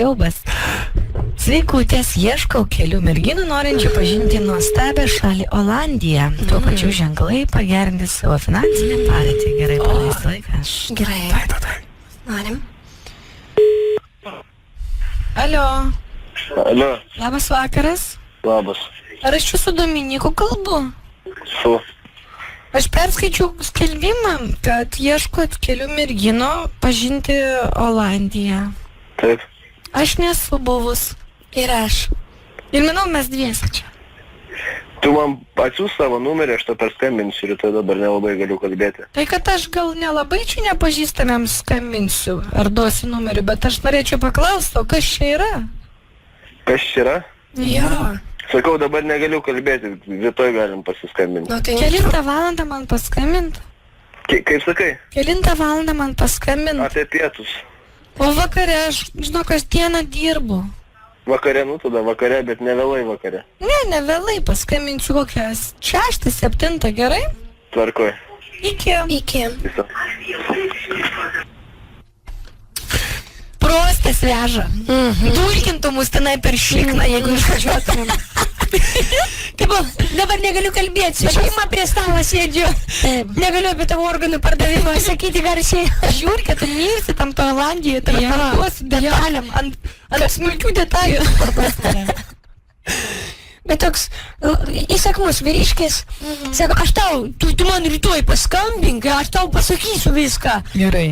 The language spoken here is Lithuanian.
siaubas. Sveikutės, ieškau kelių merginų norinčių pažinti nuostabią šalį Olandiją. Tuo pačiu ženklai pagerinti savo finansinę padėtį. Gerai praleisti laiką. Gerai. Norim. Alio. Alio, Labas vakaras. labas. Ar aš čia su Dominiku kalbu? Su. Aš perskaičiau skelbimą, kad ieškot kelių merginų pažinti Olandiją. Taip. Aš nesu buvus. Ir aš. Ir manau, mes dviesi čia. Tu man atsiūs savo numerį, aš to perskambinsiu ir tai dabar nelabai galiu kalbėti. Tai kad aš gal nelabai čia nepažįstamiems skambinsiu ar duosiu numerį, bet aš norėčiau paklausti, o kas čia yra? Kas čia yra? Jo. Sakau, dabar negaliu kalbėti, rytoj galim pasiskambinti. Nu, tai Kelintą valandą man paskambint? Kaip sakai? Kelintą valandą man paskambint? Apie pietus. O vakare, aš žinau, kasdieną dirbu. Vakare, nu tada vakare, bet ne vėlai vakare. Ne vėlai, paskambinsiu kokią 6-7, gerai? Tvarkoj. Iki. Viso. Prostas veža. Dulkintų mus tenai per šikną, jeigu išvažiuotumėm. Kaip, dabar negaliu kalbėti, šeima prie stalo sėdžiu. Negaliu apie tavo organų pardavimą sakyti garsiai. Žiūrkė, tu neįsi tam to Olandijoje, tai duosiu detalėm, ant smulkių detalių. Bet toks įsakmus vyriškis, sako, aš tau, tu man rytoj paskambink, aš tau pasakysiu viską. Gerai.